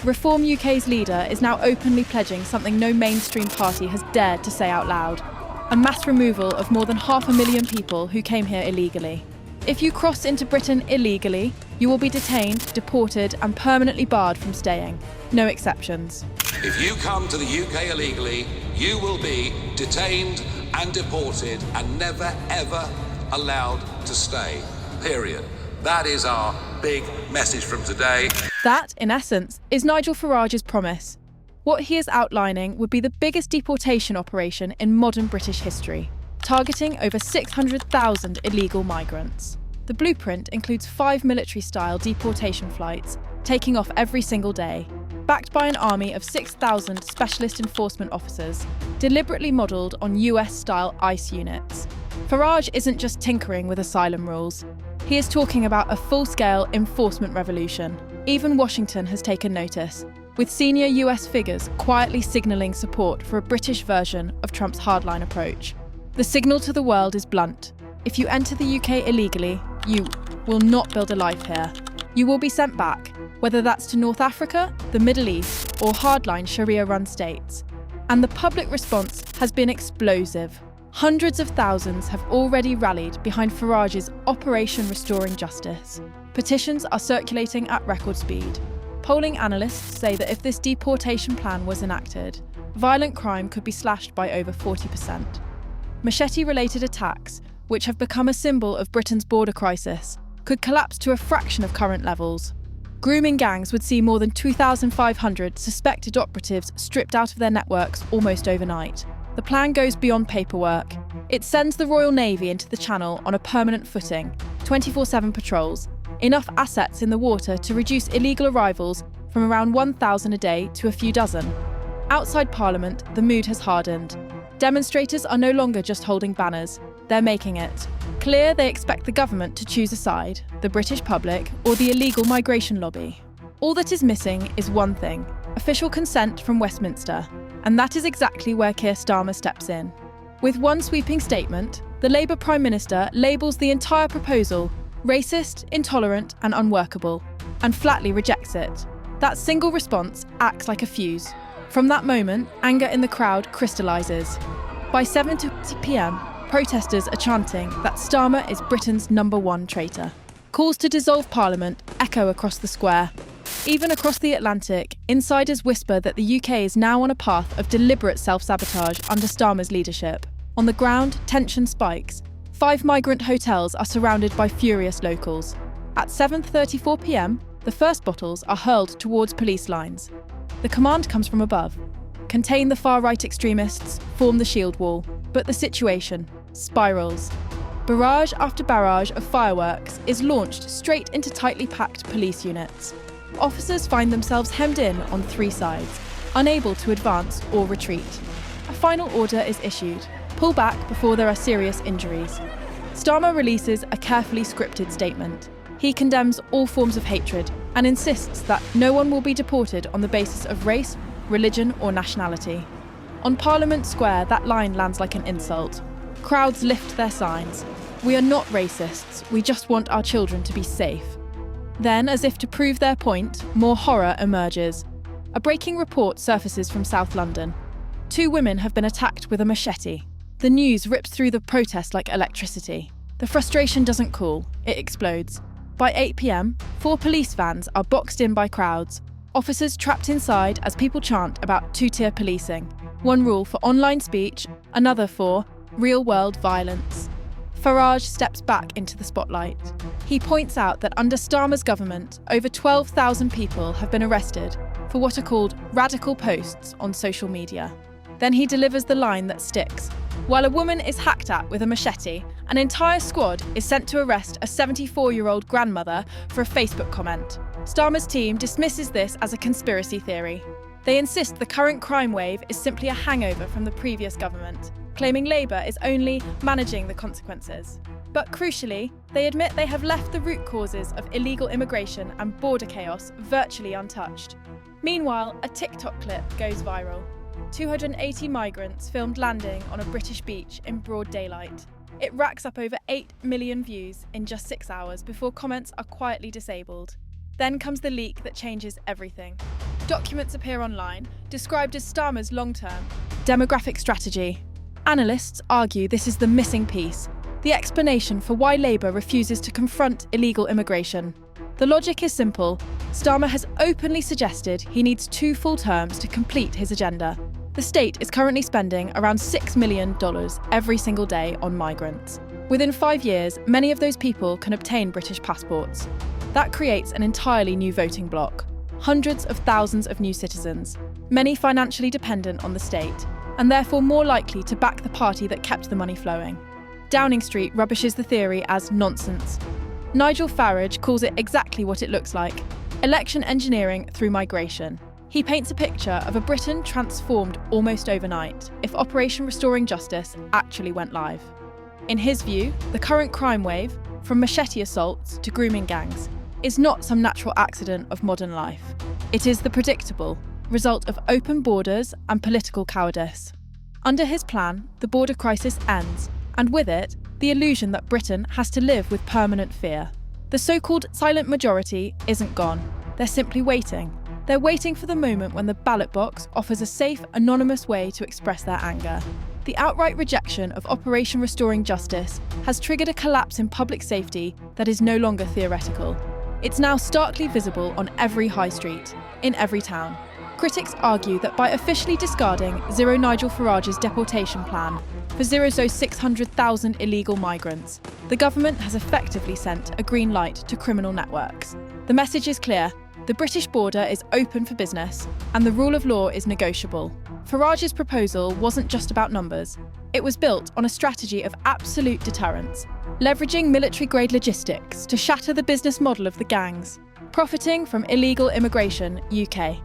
Reform UK's leader is now openly pledging something no mainstream party has dared to say out loud: a mass removal of more than 500,000 people who came here illegally. If you cross into Britain illegally, you will be detained, deported, and permanently barred from staying. No exceptions. If you come to the UK illegally, you will be detained and deported and never, ever allowed to stay. Period. That is our big message from today. That, in essence, is Nigel Farage's promise. What he is outlining would be the biggest deportation operation in modern British history, targeting over 600,000 illegal migrants. The blueprint includes 5 military-style deportation flights, taking off every single day, backed by an army of 6,000 specialist enforcement officers, deliberately modelled on US-style ICE units. Farage isn't just tinkering with asylum rules. He is talking about a full-scale enforcement revolution. Even Washington has taken notice, with senior US figures quietly signalling support for a British version of Trump's hardline approach. The signal to the world is blunt. If you enter the UK illegally, you will not build a life here. You will be sent back, whether that's to North Africa, the Middle East, or hardline Sharia-run states. And the public response has been explosive. Hundreds of thousands have already rallied behind Farage's Operation Restoring Justice. Petitions are circulating at record speed. Polling analysts say that if this deportation plan was enacted, violent crime could be slashed by over 40%. Machete-related attacks, which have become a symbol of Britain's border crisis, could collapse to a fraction of current levels. Grooming gangs would see more than 2,500 suspected operatives stripped out of their networks almost overnight. The plan goes beyond paperwork. It sends the Royal Navy into the Channel on a permanent footing, 24/7 patrols, enough assets in the water to reduce illegal arrivals from around 1,000 a day to a few dozen. Outside Parliament, the mood has hardened. Demonstrators are no longer just holding banners, they're making it clear they expect the government to choose a side, the British public or the illegal migration lobby. All that is missing is one thing: official consent from Westminster. And that is exactly where Keir Starmer steps in. With one sweeping statement, the Labour Prime Minister labels the entire proposal racist, intolerant and unworkable, and flatly rejects it. That single response acts like a fuse. From that moment, anger in the crowd crystallises. By 7:20 p.m, protesters are chanting that Starmer is Britain's #1 traitor. Calls to dissolve Parliament echo across the square. Even across the Atlantic, insiders whisper that the UK is now on a path of deliberate self-sabotage under Starmer's leadership. On the ground, tension spikes. 5 migrant hotels are surrounded by furious locals. At 7:34 p.m, the first bottles are hurled towards police lines. The command comes from above. Contain the far-right extremists, form the shield wall. But the situation spirals. Barrage after barrage of fireworks is launched straight into tightly packed police units. Officers find themselves hemmed in on 3 sides, unable to advance or retreat. A final order is issued: pull back before there are serious injuries. Starmer releases a carefully scripted statement. He condemns all forms of hatred and insists that no one will be deported on the basis of race, religion or nationality. On Parliament Square, that line lands like an insult. Crowds lift their signs. We are not racists, we just want our children to be safe. Then, as if to prove their point, more horror emerges. A breaking report surfaces from South London. 2 women have been attacked with a machete. The news rips through the protest like electricity. The frustration doesn't cool, it explodes. By 8 p.m, 4 police vans are boxed in by crowds. Officers trapped inside as people chant about 2-tier policing. One rule for online speech, another for real-world violence. Farage steps back into the spotlight. He points out that under Starmer's government, over 12,000 people have been arrested for what are called radical posts on social media. Then he delivers the line that sticks. While a woman is hacked at with a machete, an entire squad is sent to arrest a 74-year-old grandmother for a Facebook comment. Starmer's team dismisses this as a conspiracy theory. They insist the current crime wave is simply a hangover from the previous government, claiming Labour is only managing the consequences. But crucially, they admit they have left the root causes of illegal immigration and border chaos virtually untouched. Meanwhile, a TikTok clip goes viral. 280 migrants filmed landing on a British beach in broad daylight. It racks up over 8 million views in just 6 hours before comments are quietly disabled. Then comes the leak that changes everything. Documents appear online, described as Starmer's long-term demographic strategy. Analysts argue this is the missing piece, the explanation for why Labour refuses to confront illegal immigration. The logic is simple. Starmer has openly suggested he needs 2 full terms to complete his agenda. The state is currently spending around $6 million every single day on migrants. Within 5 years, many of those people can obtain British passports. That creates an entirely new voting bloc. Hundreds of thousands of new citizens, many financially dependent on the state, and therefore more likely to back the party that kept the money flowing. Downing Street rubbishes the theory as nonsense. Nigel Farage calls it exactly what it looks like: election engineering through migration. He paints a picture of a Britain transformed almost overnight if Operation Restoring Justice actually went live. In his view, the current crime wave, from machete assaults to grooming gangs, is not some natural accident of modern life. It is the predictable result of open borders and political cowardice. Under his plan, the border crisis ends, and with it, the illusion that Britain has to live with permanent fear. The so-called silent majority isn't gone. They're simply waiting. They're waiting for the moment when the ballot box offers a safe, anonymous way to express their anger. The outright rejection of Operation Restoring Justice has triggered a collapse in public safety that is no longer theoretical. It's now starkly visible on every high street, in every town. Critics argue that by officially discarding Zero Nigel Farage's deportation plan for zero 600,000 illegal migrants, the government has effectively sent a green light to criminal networks. The message is clear: the British border is open for business, and the rule of law is negotiable. Farage's proposal wasn't just about numbers. It was built on a strategy of absolute deterrence, leveraging military-grade logistics to shatter the business model of the gangs, profiting from illegal immigration, UK.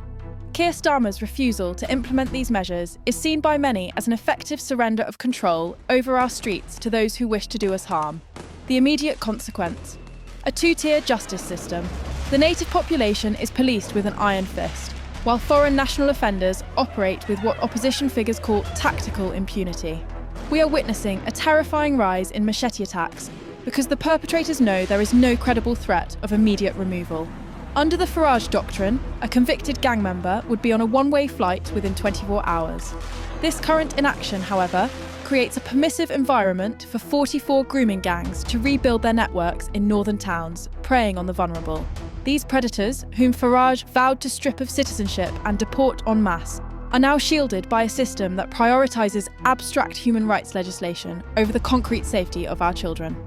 Keir Starmer's refusal to implement these measures is seen by many as an effective surrender of control over our streets to those who wish to do us harm. The immediate consequence: a 2-tier justice system. The native population is policed with an iron fist, while foreign national offenders operate with what opposition figures call tactical impunity. We are witnessing a terrifying rise in machete attacks because the perpetrators know there is no credible threat of immediate removal. Under the Farage doctrine, a convicted gang member would be on a one-way flight within 24 hours. This current inaction, however, creates a permissive environment for 44 grooming gangs to rebuild their networks in northern towns, preying on the vulnerable. These predators, whom Farage vowed to strip of citizenship and deport en masse, are now shielded by a system that prioritises abstract human rights legislation over the concrete safety of our children.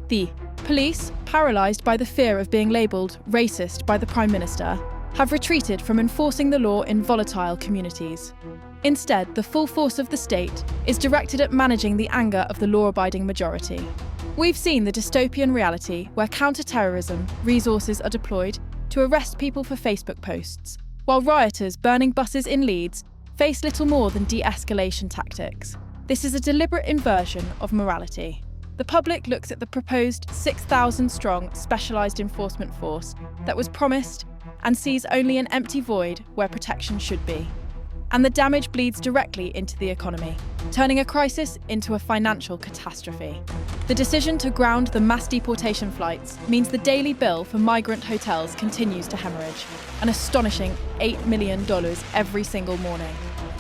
The police, paralysed by the fear of being labelled racist by the Prime Minister, have retreated from enforcing the law in volatile communities. Instead, the full force of the state is directed at managing the anger of the law-abiding majority. We've seen the dystopian reality where counter-terrorism resources are deployed to arrest people for Facebook posts, while rioters burning buses in Leeds face little more than de-escalation tactics. This is a deliberate inversion of morality. The public looks at the proposed 6,000-strong specialised enforcement force that was promised and sees only an empty void where protection should be. And the damage bleeds directly into the economy, turning a crisis into a financial catastrophe. The decision to ground the mass deportation flights means the daily bill for migrant hotels continues to hemorrhage, an astonishing $8 million every single morning.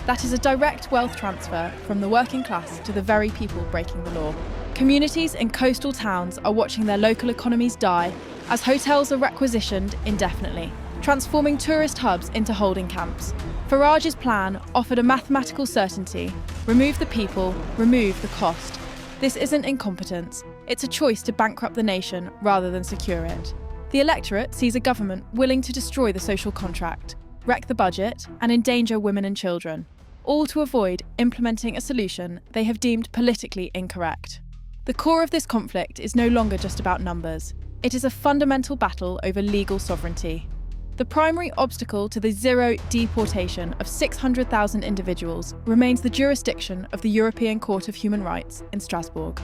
That is a direct wealth transfer from the working class to the very people breaking the law. Communities in coastal towns are watching their local economies die as hotels are requisitioned indefinitely, transforming tourist hubs into holding camps. Farage's plan offered a mathematical certainty: remove the people, remove the cost. This isn't incompetence, it's a choice to bankrupt the nation rather than secure it. The electorate sees a government willing to destroy the social contract, wreck the budget, and endanger women and children, all to avoid implementing a solution they have deemed politically incorrect. The core of this conflict is no longer just about numbers. It is a fundamental battle over legal sovereignty. The primary obstacle to the zero deportation of 600,000 individuals remains the jurisdiction of the European Court of Human Rights in Strasbourg.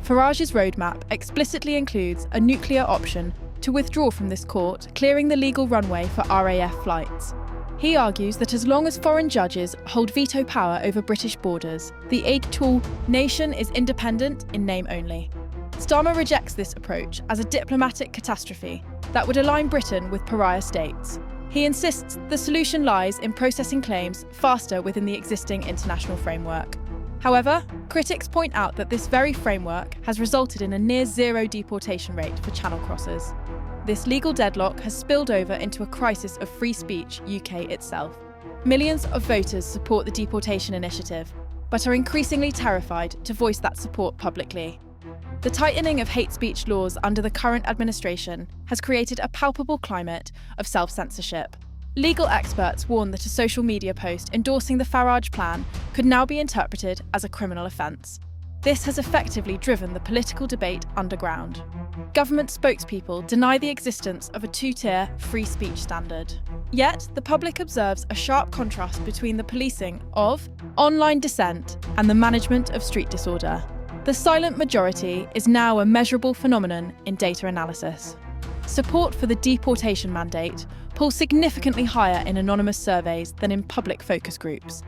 Farage's roadmap explicitly includes a nuclear option to withdraw from this court, clearing the legal runway for RAF flights. He argues that as long as foreign judges hold veto power over British borders, the actual nation is independent in name only. Starmer rejects this approach as a diplomatic catastrophe that would align Britain with pariah states. He insists the solution lies in processing claims faster within the existing international framework. However, critics point out that this very framework has resulted in a near zero deportation rate for channel crossers. This legal deadlock has spilled over into a crisis of free speech UK itself. Millions of voters support the deportation initiative, but are increasingly terrified to voice that support publicly. The tightening of hate speech laws under the current administration has created a palpable climate of self-censorship. Legal experts warn that a social media post endorsing the Farage plan could now be interpreted as a criminal offence. This has effectively driven the political debate underground. Government spokespeople deny the existence of a two-tier free speech standard. Yet, the public observes a sharp contrast between the policing of online dissent and the management of street disorder. The silent majority is now a measurable phenomenon in data analysis. Support for the deportation mandate polls significantly higher in anonymous surveys than in public focus groups.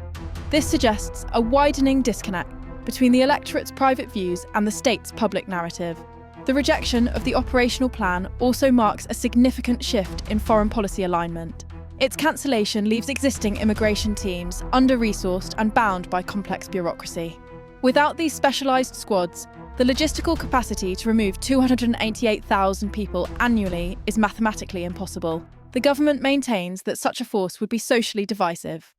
This suggests a widening disconnect between the electorate's private views and the state's public narrative. The rejection of the operational plan also marks a significant shift in foreign policy alignment. Its cancellation leaves existing immigration teams under-resourced and bound by complex bureaucracy. Without these specialised squads, the logistical capacity to remove 288,000 people annually is mathematically impossible. The government maintains that such a force would be socially divisive.